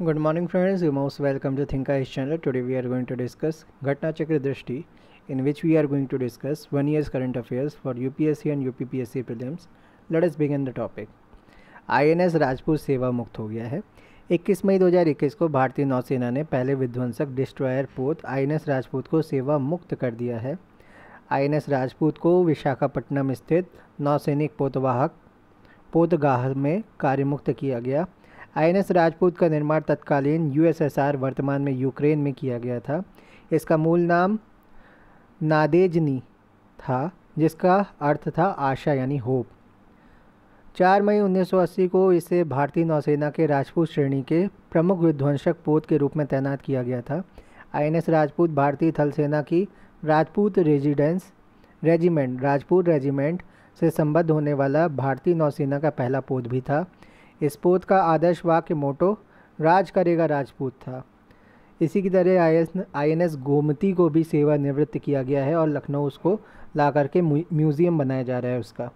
Good morning, friends. You're most welcome to Think Ice channel. Today we are going to discuss Ghatna Chakra Drishti, in which we are going to discuss 1 year's current affairs for UPSC and UPPSC prelims. Let us begin the topic. INS Rajput सेवा मुक्त हो गया है। 21 मई 2021 को भारतीय नौसेना ने पहले विध्वंसक डिस्ट्रॉयर पोत INS राजपूत को सेवा मुक्त कर दिया है। INS राजपूत को विशाखापट्टनम स्थित नौसैनिक पोतगाह में कार्यमुक्त किया गया। INS राजपूत का निर्माण तत्कालीन USSR वर्तमान में यूक्रेन में किया गया था। इसका मूल नाम नादेजनी था, जिसका अर्थ था आशा यानी होप। 4 मई 1980 को इसे भारतीय नौसेना के राजपूत श्रेणी के प्रमुख विध्वंसक पोत के रूप में तैनात किया गया था। INS राजपूत भारतीय थल सेना की राजपूत रेजिमेंट से संबद्ध होने वाला भारतीय नौसेना का पहला पोत भी था। इस पोत का आदर्श वाक्य मोटो राज करेगा राजपूत था। इसी की तरह INS गोमती को भी सेवानिवृत्त किया गया है और लखनऊ उसको ला करके म्यूज़ियम बनाया जा रहा है उसका।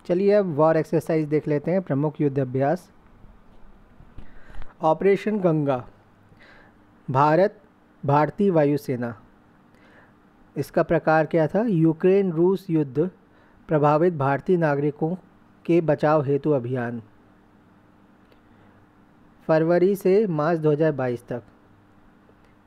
चलिए अब वॉर एक्सरसाइज देख लेते हैं। प्रमुख युद्ध अभ्यास। ऑपरेशन गंगा, भारतीय वायुसेना। इसका प्रकार क्या था? यूक्रेन रूस युद्ध प्रभावित भारतीय नागरिकों के बचाव हेतु अभियान, फरवरी से मार्च 2022 तक।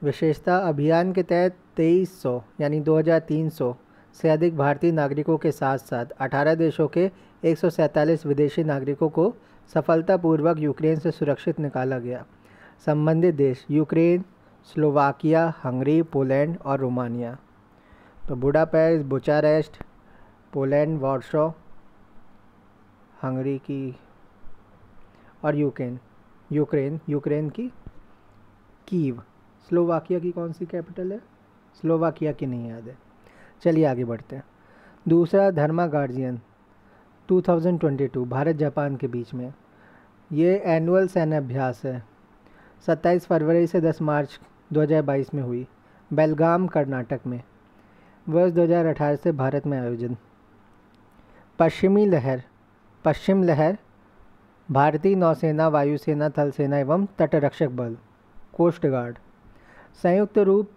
विशेषता, अभियान के तहत 2300 यानी 2300 से अधिक भारतीय नागरिकों के साथ साथ 18 देशों के 147 विदेशी नागरिकों को सफलतापूर्वक यूक्रेन से सुरक्षित निकाला गया। संबंधित देश यूक्रेन, स्लोवाकिया, हंगरी, पोलैंड और रोमानिया। तो बुडापेस्ट, बुचारेस्ट, पोलैंड, वार्सो, हंगरी की, और यूक्रेन की कीव। स्लोवाकिया की कौन सी कैपिटल है? स्लोवाकिया की नहीं याद है। चलिए आगे बढ़ते हैं। दूसरा, धर्मा गार्जियन 2022 भारत जापान के बीच में। ये एनुअल सैन्य अभ्यास है। 27 फरवरी से 10 मार्च 2022 में हुई, बेलगाम कर्नाटक में। वर्ष 2018 से भारत में आयोजन। पश्चिम लहर भारतीय नौसेना, वायुसेना, थल सेना एवं तटरक्षक बल, कोस्ट गार्ड। संयुक्त रूप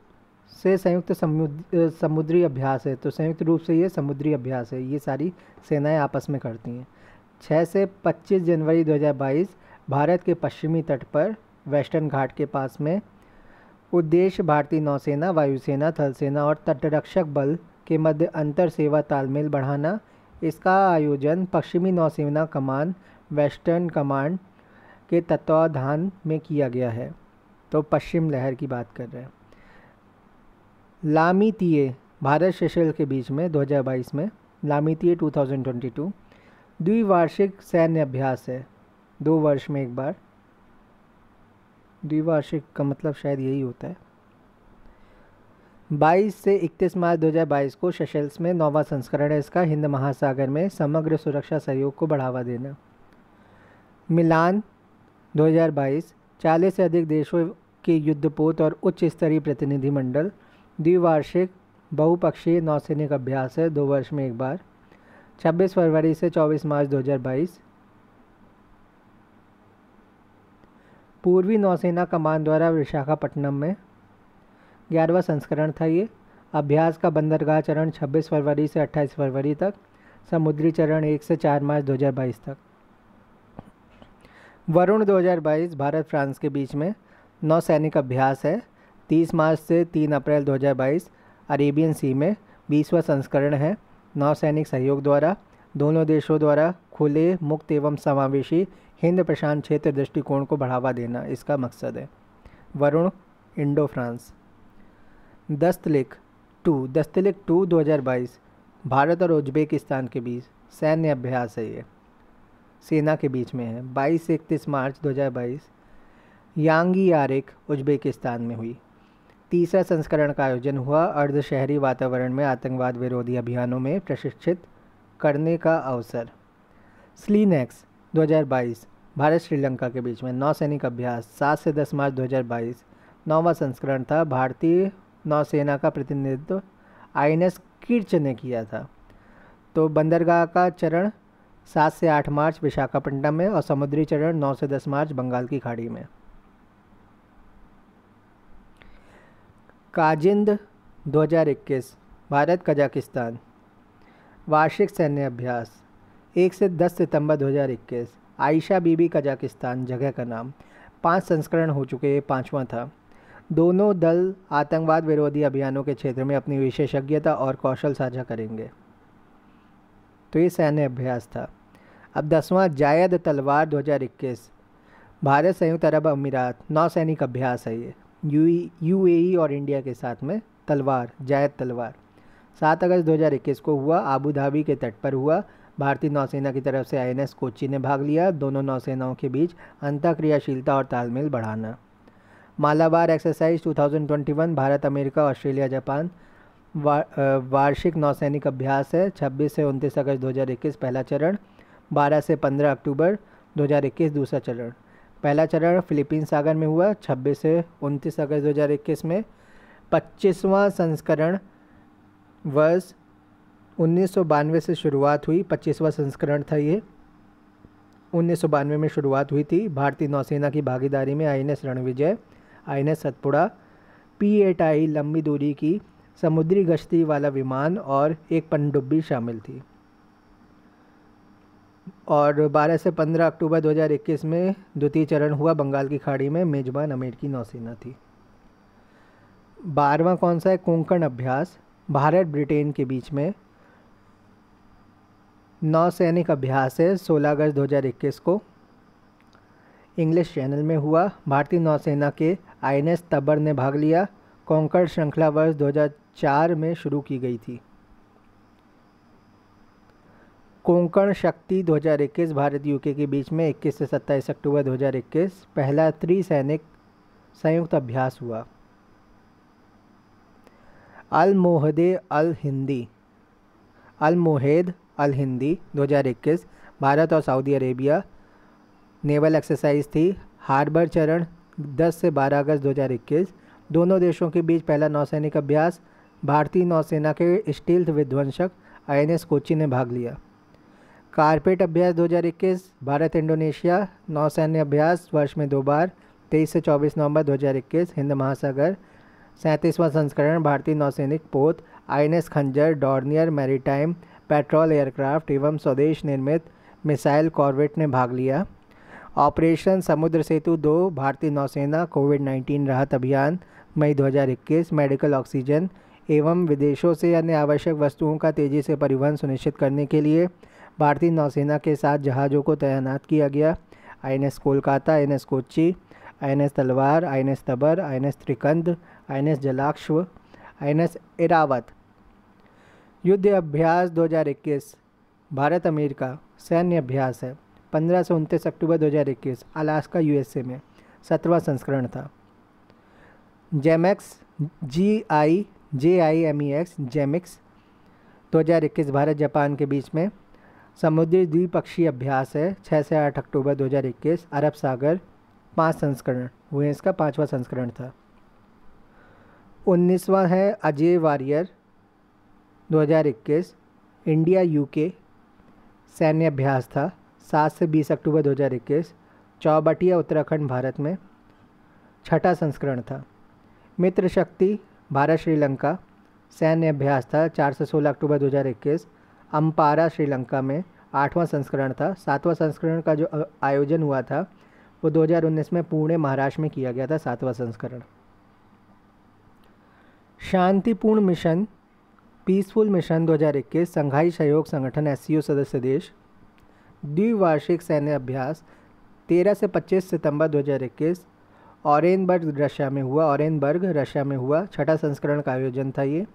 से समुद्री अभ्यास है। तो संयुक्त रूप से ये समुद्री अभ्यास है, ये सारी सेनाएं आपस में करती हैं। 6 से 25 जनवरी 2022 भारत के पश्चिमी तट पर वेस्टर्न घाट के पास में। उद्देश्य भारतीय नौसेना, वायुसेना, थल सेना और तटरक्षक बल के मध्य अंतर सेवा तालमेल बढ़ाना। इसका आयोजन पश्चिमी नौसेना कमान, वेस्टर्न कमांड के तत्वाधान में किया गया है। तो पश्चिम लहर की बात कर रहे हैं। लामीतीये भारत सेशेल के बीच में 2022 में। लामीतीये 2022 द्विवार्षिक सैन्य अभ्यास है, 2 वर्ष में एक बार। द्विवार्षिक का मतलब शायद यही होता है। 22 से 31 मार्च 2022 को सेशेल्स में 9वां संस्करण है इसका। हिंद महासागर में समग्र सुरक्षा सहयोग को बढ़ावा देना। मिलान 2022 40 से अधिक देशों के युद्धपोत और उच्च स्तरीय प्रतिनिधिमंडल। द्विवार्षिक बहुपक्षीय नौसैनिक अभ्यास है, 2 वर्ष में एक बार। 26 फरवरी से 24 मार्च 2022। पूर्वी नौसेना कमान द्वारा विशाखापट्टनम में 11वां संस्करण था ये। अभ्यास का बंदरगाह चरण 26 फरवरी से 28 फरवरी तक। समुद्री चरण 1 से 4 मार्च 2022 तक। वरुण 2022 भारत फ्रांस के बीच में नौसैनिक अभ्यास है, 30 मार्च से 3 अप्रैल 2022 अरेबियन सी में। 20वां संस्करण है। नौसैनिक सहयोग द्वारा दोनों देशों द्वारा खुले, मुक्त एवं समावेशी हिंद प्रशांत क्षेत्र दृष्टिकोण को बढ़ावा देना इसका मकसद है। Varun Indo France. Dustlik 2 2022 Bharat और उज्बेकिस्तान के बीच सैन्य अभ्यास है, ये सेना के बीच में है। 22 से 31 मार्च 2022 यांगी यारिक उज्बेकिस्तान में हुई। 3रा संस्करण का आयोजन हुआ। अर्ध शहरी वातावरण में आतंकवाद विरोधी अभियानों में प्रशिक्षित करने का अवसर। स्लीनेक्स 2022 भारत श्रीलंका के बीच में नौसैनिक अभ्यास। 7 से 10 मार्च 2022 9वां संस्करण था। भारतीय नौसेना का प्रतिनिधित्व INS किर्च ने किया था। तो बंदरगाह का चरण 7 से 8 मार्च विशाखापट्टनम में और समुद्री चरण 9 से 10 मार्च बंगाल की खाड़ी में। काजिंद 2021 भारत कजाकिस्तान। वार्षिक सैन्य अभ्यास 1 से 10 सितंबर 2021। आयशा बीबी कजाकिस्तान जगह का नाम। 5 संस्करण हो चुके, ये 5वां था। दोनों दल आतंकवाद विरोधी अभियानों के क्षेत्र में अपनी विशेषज्ञता और कौशल साझा करेंगे। तो ये सैन्य अभ्यास था। अब 10वां जायद तलवार 2021 भारत संयुक्त अरब अमीरात नौसैनिक अभ्यास है ये, यूएई और इंडिया के साथ में तलवार जायद तलवार 7 अगस्त 2021 को हुआ, आबू धाबी के तट पर हुआ। भारतीय नौसेना की तरफ से आईएनएस कोच्चि ने भाग लिया। दोनों नौसेनाओं के बीच अंतःक्रियाशीलता और तालमेल बढ़ाना। Malabar exercise 2021 Bharat America Australia Japan वार्षिक नौसैनिक अभ्यास है। 26 से 29 अगस्त 2021 पहला चरण, 12 से 15 अक्टूबर 2021 दूसरा चरण। पहला चरण फिलीपींस सागर में हुआ 26 से 29 अगस्त 2021 में। 25वां संस्करण वर्ष 1992 से शुरुआत हुई। 25वां संस्करण था ये, 1992 में शुरुआत हुई थी। भारतीय नौसेना की भागीदारी में INS Ranvijay, INS Satpura, P-8I लंबी दूरी की समुद्री गश्ती वाला विमान और एक पनडुब्बी शामिल थी। और 12 से 15 अक्टूबर 2021 में द्वितीय चरण हुआ। बंगाल की खाड़ी में मेजबान अमेरिकी नौसेना थी। 12वां कौन सा है? कोंकण अभ्यास भारत ब्रिटेन के बीच में नौसैनिक अभ्यास है। 16 अगस्त 2021 को इंग्लिश चैनल में हुआ। भारतीय नौसेना के आईएनएस तबर ने भाग लिया। कोंकण श्रृंखला वर्ष 2004 में शुरू की गई थी। कोंकण शक्ति 2021 भारत यूके के बीच में 21 से 27 अक्टूबर 2021 पहला त्रिसैनिक संयुक्त अभ्यास हुआ। अल मोहेद अल हिंदी 2021 भारत और सऊदी अरेबिया नेवल एक्सरसाइज थी। हार्बर चरण 10 से 12 अगस्त 2021 दोनों देशों के बीच पहला नौसैनिक अभ्यास। भारतीय नौसेना के स्टील्थ विध्वंसक आईएनएस कोच्चि ने भाग लिया। कारपेट अभ्यास 2021 भारत इंडोनेशिया नौसैन्य अभ्यास वर्ष में 2 बार 23 से 24 नवंबर 2021 हिंद महासागर। 37वां संस्करण भारतीय नौसैनिक पोत आईएनएस खंजर डॉर्नियर मैरीटाइम पेट्रोल एयरक्राफ्ट एवं स्वदेश निर्मित मिसाइल कॉर्वेट ने भाग लिया। ऑपरेशन समुद्र सेतु 2 भारतीय नौसेना कोविड-19 राहत अभियान मई 2021 मेडिकल ऑक्सीजन एवं विदेशों से अन्य आवश्यक वस्तुओं का तेज़ी से परिवहन सुनिश्चित करने के लिए भारतीय नौसेना के साथ जहाज़ों को तैनात किया गया। INS Kolkata, INS Kochi, INS Talwar, INS Tabar, INS Trikand, INS Jalashwa, INS Airavat. युद्ध अभ्यास 2021 भारत अमेरिका सैन्य अभ्यास है। 15 से 29 अक्टूबर 2021 अलास्का यूएसए में 17वां संस्करण था। जेमेक्स JIMEX जेमिक्स 2021 भारत जापान के बीच में समुद्री द्विपक्षीय अभ्यास है। 6 से 8 अक्टूबर 2021 अरब सागर 5 संस्करण हुए, इसका 5वां संस्करण था। 19वां है अजय वारियर 2021 इंडिया यूके सैन्य अभ्यास था। 7 से 20 अक्टूबर 2021 चौबटिया उत्तराखंड भारत में 6ठा संस्करण था। मित्र शक्ति भारत श्रीलंका सैन्य अभ्यास था। 4 से 16 अक्टूबर 2021 अम्पारा श्रीलंका में 8वां संस्करण था। 7वां संस्करण का जो आयोजन हुआ था वो 2019 में पुणे महाराष्ट्र में किया गया था। 7वां संस्करण। शांतिपूर्ण मिशन पीसफुल मिशन 2021 संघाई सहयोग संगठन SCO सदस्य देश द्विवार्षिक सैन्य अभ्यास 13 से 25 सितंबर 2021 ऑरेनबर्ग रशिया में हुआ। 6ठा संस्करण का आयोजन था ये।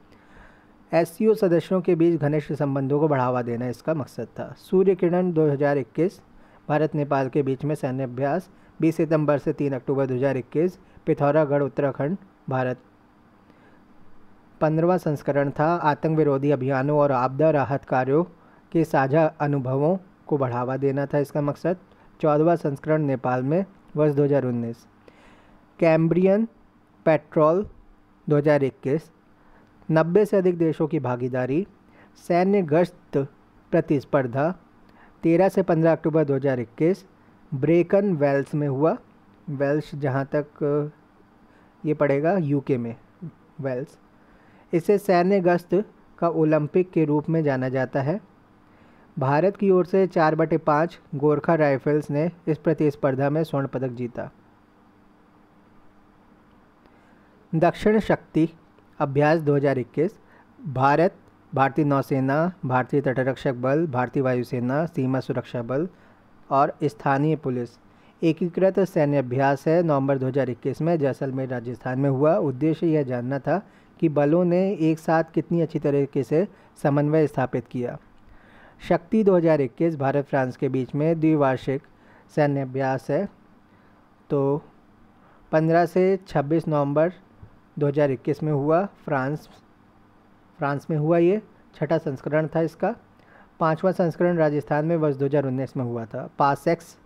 SCO सदस्यों के बीच घनिष्ठ संबंधों को बढ़ावा देना इसका मकसद था। सूर्य किरण 2021 भारत नेपाल के बीच में सैन्य अभ्यास 20 सितंबर से 3 अक्टूबर 2021 पिथौरागढ़ उत्तराखंड भारत। 15वां संस्करण था। आतंक विरोधी अभियानों और आपदा राहत कार्यों के साझा अनुभवों को बढ़ावा देना था इसका मकसद। 14वां संस्करण नेपाल में वर्ष 2019। कैम्ब्रियन पेट्रोल 2021 90 से अधिक देशों की भागीदारी, सैन्य गश्त प्रतिस्पर्धा, 13 से 15 अक्टूबर 2021 ब्रेकन वेल्स में हुआ। वेल्स जहाँ तक ये पड़ेगा यूके में, वेल्स। इसे सैन्य गश्त का ओलंपिक के रूप में जाना जाता है। भारत की ओर से 4/5 गोरखा राइफल्स ने इस प्रतिस्पर्धा में स्वर्ण पदक जीता। दक्षिण शक्ति अभ्यास 2021 भारत, भारतीय नौसेना, भारतीय तटरक्षक बल, भारतीय वायुसेना, सीमा सुरक्षा बल और स्थानीय पुलिस एकीकृत सैन्य अभ्यास है। नवंबर 2021 में जैसलमेर राजस्थान में हुआ। उद्देश्य यह जानना था कि बलों ने एक साथ कितनी अच्छी तरीके से समन्वय स्थापित किया। शक्ति 2021 भारत फ्रांस के बीच में द्विवार्षिक सैन्य अभ्यास है। तो 15 से 26 नवंबर 2021 में हुआ। फ्रांस में हुआ। ये छठा संस्करण था इसका। 5वां संस्करण राजस्थान में वर्ष 2019 में हुआ था। पासेक्स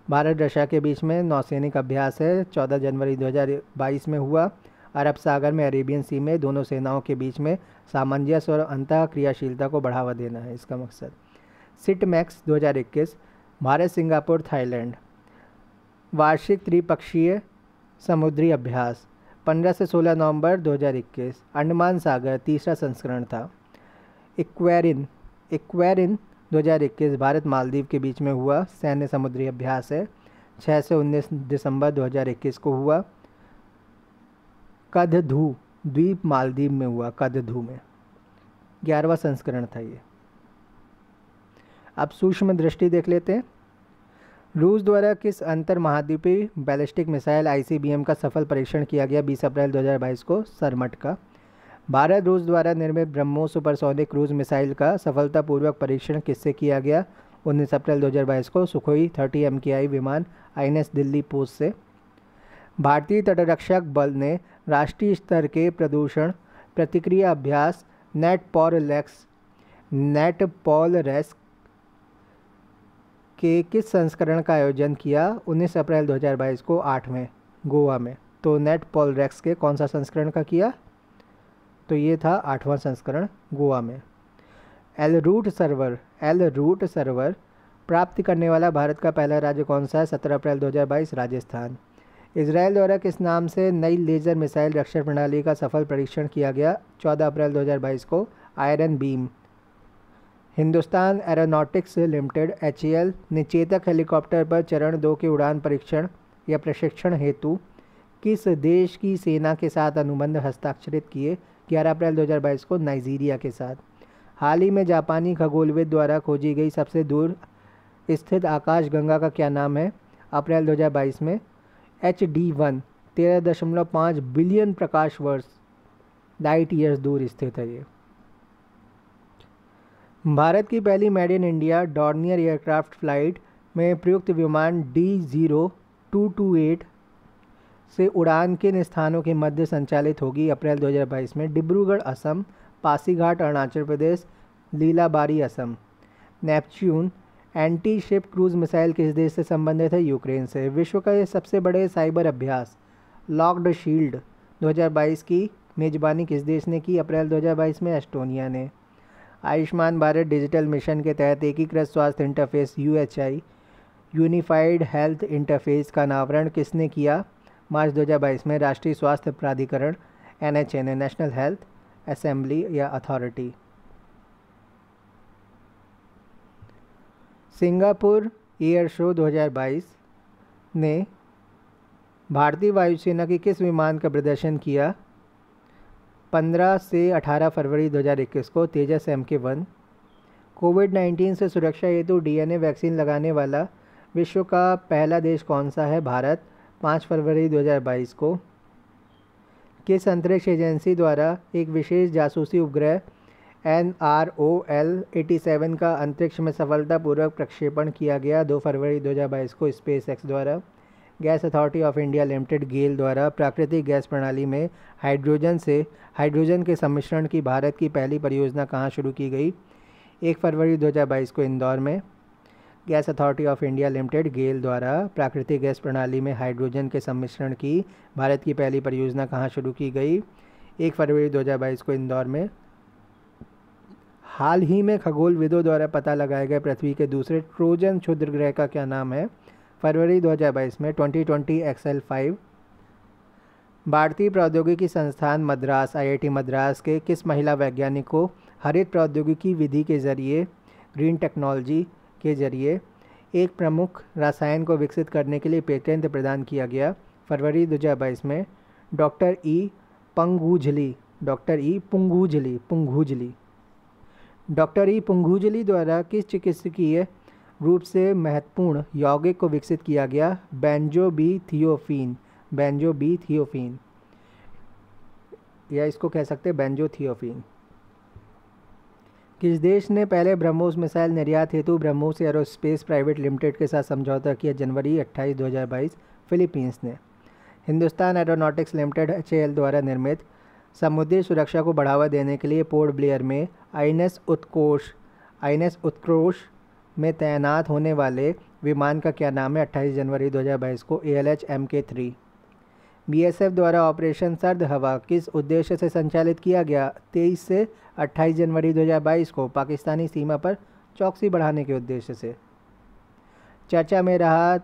भारत रशिया के बीच में नौसैनिक अभ्यास है। 14 जनवरी 2022 में हुआ। अरब सागर में अरेबियन सी में दोनों सेनाओं के बीच में सामंजस्य और अंतः क्रियाशीलता को बढ़ावा देना है इसका मकसद। सिटमैक्स 2021 भारत, सिंगापुर, थाईलैंड वार्षिक त्रिपक्षीय समुद्री अभ्यास 15 से 16 नवंबर 2021। अंडमान सागर तीसरा संस्करण था। इक्वेरिन 2021 भारत मालदीव के बीच में हुआ सैन्य समुद्री अभ्यास है। 6 से 19 दिसंबर 2021 को हुआ। कदधू द्वीप मालदीव में हुआ। कदधू में 11वां संस्करण था ये। अब सूक्ष्म दृष्टि देख लेते हैं। रूस द्वारा किस अंतर महाद्वीपीय बैलिस्टिक मिसाइल ICBM का सफल परीक्षण किया गया 20 अप्रैल 2022 को? सरमट का। भारत रूस द्वारा निर्मित ब्रह्मोस सुपरसोनिक क्रूज मिसाइल का सफलतापूर्वक परीक्षण किससे किया गया 19 अप्रैल 2022 को? सुखोई 30 MKI विमान INS दिल्ली पोस्ट से। भारतीय तटरक्षक बल ने राष्ट्रीय स्तर के प्रदूषण प्रतिक्रिया अभ्यास नेटपॉलरेस्क के किस संस्करण का आयोजन किया 19 अप्रैल 2022 को? 8वें, गोवा में। तो नेटपॉलरेस्क के कौन सा संस्करण का किया? तो ये था 8वां संस्करण, गोवा में। एल रूट सर्वर प्राप्त करने वाला भारत का पहला राज्य कौन सा है? 17 अप्रैल 2022 राजस्थान। इजराइल द्वारा किस नाम से नई लेज़र मिसाइल रक्षण प्रणाली का सफल परीक्षण किया गया 14 अप्रैल 2022 को? Iron beam. Hindustan aeronautics limited HAL ने चेतक हेलीकॉप्टर पर चरण 2 के उड़ान परीक्षण या प्रशिक्षण हेतु किस देश की सेना के साथ अनुबंध हस्ताक्षरित किए 11 अप्रैल 2022 को? नाइजीरिया के साथ। हाल ही में जापानी खगोलविद द्वारा खोजी गई सबसे दूर स्थित आकाशगंगा का क्या नाम है अप्रैल 2022 में? HD1 13.5 बिलियन प्रकाश वर्ष लाइट ईयर्स दूर स्थित है ये। भारत की पहली made in India Dornier aircraft flight में प्रयुक्त विमान D0228 से उड़ान किन स्थानों के मध्य संचालित होगी अप्रैल 2022 में? Dibrugarh Assam, Pasighat Arunachal Pradesh, Lilabari Assam. Neptune anti ship cruise missile किस देश से संबंधित है? यूक्रेन से। विश्व का ये सबसे बड़े साइबर अभ्यास लॉक्ड शील्ड 2022 की मेजबानी किस देश ने की अप्रैल 2022 में? एस्टोनिया ने। आयुष्मान भारत डिजिटल मिशन के तहत एकीकृत स्वास्थ्य interface UHI unified health interface का अनावरण किसने किया मार्च 2022 में? राष्ट्रीय स्वास्थ्य प्राधिकरण NHA ने, नेशनल हेल्थ असेंबली या अथॉरिटी। सिंगापुर एयर शो 2022 ने भारतीय वायुसेना की किस विमान का प्रदर्शन किया 15 से 18 फरवरी 2021 को? तेजस MK1। कोविड-19 से सुरक्षा हेतु DNA वैक्सीन लगाने वाला विश्व का पहला देश कौन सा है? भारत, 5 फरवरी 2022 को। किस अंतरिक्ष एजेंसी द्वारा एक विशेष जासूसी उपग्रह NROL-87 का अंतरिक्ष में सफलतापूर्वक प्रक्षेपण किया गया 2 फरवरी 2022 को? SpaceX द्वारा। Gas authority of India limited GAIL द्वारा प्राकृतिक गैस प्रणाली में हाइड्रोजन के सम्मिश्रण की भारत की पहली परियोजना कहाँ शुरू की गई 1 फरवरी 2022 को? इंदौर में। Gas authority of India limited GAIL द्वारा प्राकृतिक गैस प्रणाली में हाइड्रोजन के सम्मिश्रण की भारत की पहली परियोजना कहाँ शुरू की गई 1 फरवरी 2022 को? इंदौर में। हाल ही में खगोलविदों द्वारा पता लगाए गए पृथ्वी के दूसरे ट्रोजन क्षुद्र ग्रह का क्या नाम है? फरवरी 2022 में 2020 XL5। भारतीय प्रौद्योगिकी संस्थान मद्रास IIT मद्रास के किस महिला वैज्ञानिक को हरित प्रौद्योगिकी विधि के जरिए ग्रीन टेक्नोलॉजी के जरिए एक प्रमुख रसायन को विकसित करने के लिए पेटेंट प्रदान किया गया? फरवरी 2022 में डॉक्टर ई पंगुजली पुंगुजली द्वारा किस चिकित्सकीय रूप से महत्वपूर्ण यौगिक को विकसित किया गया? बेंजोबिथियोफीन या इसको कह सकते हैं बेंजोथियोफीन। किस देश ने पहले ब्रह्मोस मिसाइल निर्यात हेतु ब्रह्मोस एरोस्पेस प्राइवेट लिमिटेड के साथ समझौता किया? जनवरी 28, 2022। फिलीपींस ने। हिंदुस्तान एरोनॉटिक्स लिमिटेड HAL द्वारा निर्मित समुद्री सुरक्षा को बढ़ावा देने के लिए पोर्ट ब्लेयर में INS उत्कृष्ट में तैनात होने वाले विमान का क्या नाम है? 28 जनवरी 2022 को ALH MK3। BSF द्वारा ऑपरेशन सर्द हवा किस उद्देश्य से संचालित किया गया? 23 से 28 जनवरी 2022 को पाकिस्तानी सीमा पर चौकसी बढ़ाने के उद्देश्य से। चर्चा में रहा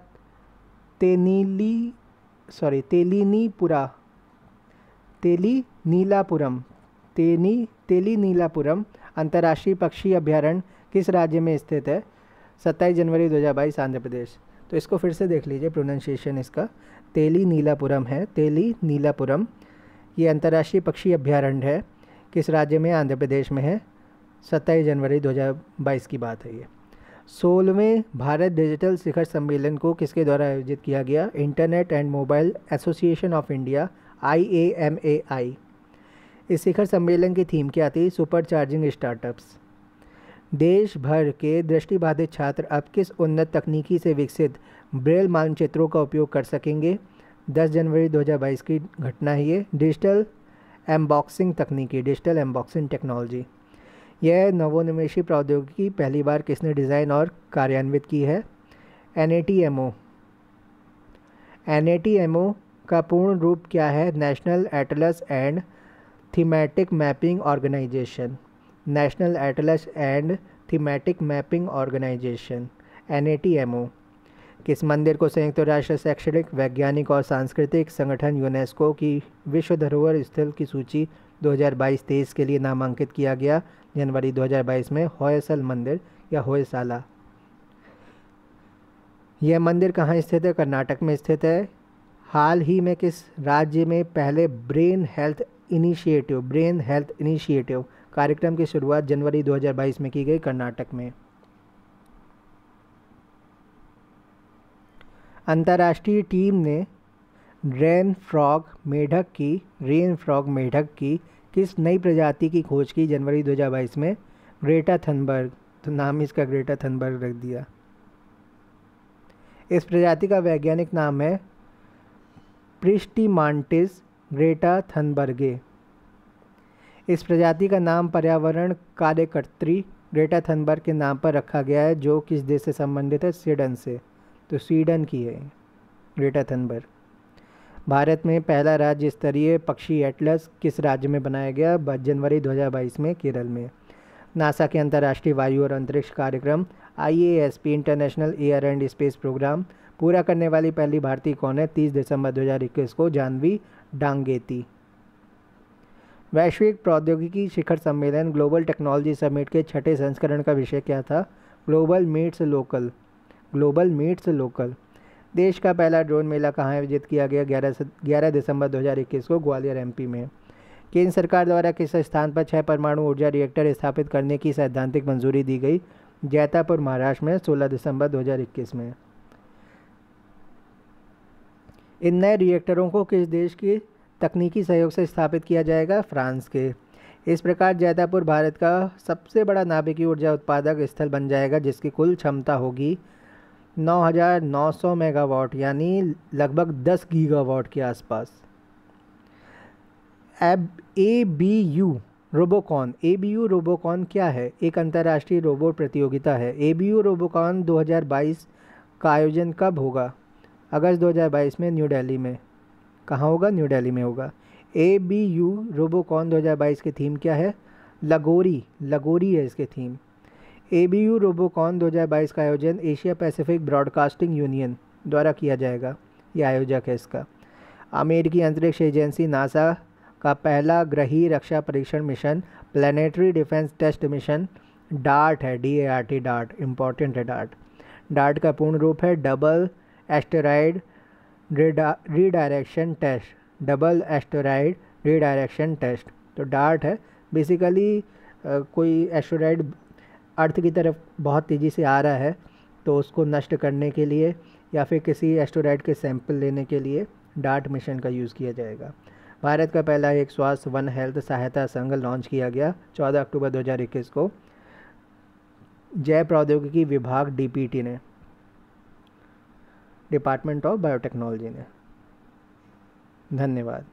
तेलीनीलापुरम अंतर्राष्ट्रीय पक्षी अभ्यारण्य किस राज्य में स्थित है? 27 जनवरी 2022 आंध्र प्रदेश। तो इसको फिर से देख लीजिए, प्रोनाउंसिएशन इसका तेलीनीलापुरम है। तेलीनीलापुरम ये अंतर्राष्ट्रीय पक्षी अभ्यारण्य है, किस राज्य में? आंध्र प्रदेश में है। 27 जनवरी 2022 की बात है ये। 16वें भारत डिजिटल शिखर सम्मेलन को किसके द्वारा आयोजित किया गया? Internet and mobile association of India IAMAI। इस शिखर सम्मेलन की थीम क्या थी? Super charging startups. देश भर के दृष्टिबाधित छात्र अब किस उन्नत तकनीकी से विकसित ब्रेल मानचित्रों का उपयोग कर सकेंगे? 10 जनवरी 2022 की घटना है ये। Digital embossing technology. यह नवोन्मेषी प्रौद्योगिकी पहली बार किसने डिज़ाइन और कार्यान्वित की है? NATMO का पूर्ण रूप क्या है? National atlas and thematic mapping organisation NATMO। किस मंदिर को संयुक्त राष्ट्र शैक्षणिक, वैज्ञानिक और सांस्कृतिक संगठन यूनेस्को की विश्व धरोहर स्थल की सूची 2022-23 के लिए नामांकित किया गया? जनवरी 2022 में होयसल मंदिर या होयसाला। यह मंदिर कहाँ स्थित है? कर्नाटक में स्थित है। हाल ही में किस राज्य में पहले ब्रेन हेल्थ इनिशिएटिव कार्यक्रम की शुरुआत जनवरी 2022 में की गई? कर्नाटक में। अंतर्राष्ट्रीय टीम ने रेन फ्रॉग मेढक की किस नई प्रजाति की खोज की? जनवरी 2022 में ग्रेटा थनबर्ग। तो नाम इसका ग्रेटा थनबर्ग रख दिया। इस प्रजाति का वैज्ञानिक नाम है प्रिस्टीमांटिस ग्रेटा थनबर्गे। इस प्रजाति का नाम पर्यावरण कार्यकर्त्री ग्रेटा थनबर्ग के नाम पर रखा गया है, जो किस देश से संबंधित है? स्वीडन से। तो स्वीडन की है ग्रेटा थनबर्ग। भारत में पहला राज्य स्तरीय पक्षी एटलस किस राज्य में बनाया गया? जनवरी 2022 में केरल में। नासा के अंतर्राष्ट्रीय वायु और अंतरिक्ष कार्यक्रम IASP international air and space programme पूरा करने वाली पहली भारतीय कौन है? 30 दिसंबर 2021 को जानवी डांगेती। वैश्विक प्रौद्योगिकी शिखर सम्मेलन ग्लोबल टेक्नोलॉजी समिट के 6ठे संस्करण का विषय क्या था? Global meets local. देश का पहला ड्रोन मेला कहाँ आयोजित किया गया? 11 दिसंबर 2021 को ग्वालियर MP में। केंद्र सरकार द्वारा किस स्थान पर 6 परमाणु ऊर्जा रिएक्टर स्थापित करने की सैद्धांतिक मंजूरी दी गई? जैतापुर महाराष्ट्र में 16 दिसंबर 2021 में। इन नए रिएक्टरों को किस देश के तकनीकी सहयोग से स्थापित किया जाएगा? फ्रांस के। इस प्रकार जैतापुर भारत का सबसे बड़ा नाभिकीय ऊर्जा उत्पादक स्थल बन जाएगा, जिसकी कुल क्षमता होगी 9,900 मेगावाट, यानी लगभग 10 गीगावाट के आसपास। ABU रोबोकॉन क्या है? एक अंतर्राष्ट्रीय रोबोट प्रतियोगिता है। ABU रोबोकॉन 2022 का आयोजन कब होगा? अगस्त 2022 में न्यू दिल्ली में। कहाँ होगा? न्यू दिल्ली में होगा। ABU रोबोकॉन 2022 की थीम क्या है? लगोरी है इसके थीम। ABU रोबोकॉन 2022 का आयोजन एशिया पैसिफिक ब्रॉडकास्टिंग यूनियन द्वारा किया जाएगा, ये आयोजक है इसका। अमेरिकी अंतरिक्ष एजेंसी नासा का पहला ग्रही रक्षा परीक्षण mission planetary defence test mission DART है, DART, डार्ट, इम्पॉर्टेंट है डार्ट। डार्ट का पूर्ण रूप है double asteroid redirection test, double asteroid redirection test. तो डार्ट है बेसिकली कोई एस्टेरॉयड अर्थ की तरफ बहुत तेज़ी से आ रहा है तो उसको नष्ट करने के लिए या फिर किसी एस्टेरॉयड के सैंपल लेने के लिए डार्ट मिशन का यूज़ किया जाएगा। भारत का पहला एक स्वास्थ्य वन हेल्थ सहायता संघ लॉन्च किया गया 14 अक्टूबर 2021 को जय प्रौद्योगिकी विभाग DPT ने, डिपार्टमेंट ऑफ बायोटेक्नोलॉजी ने। धन्यवाद।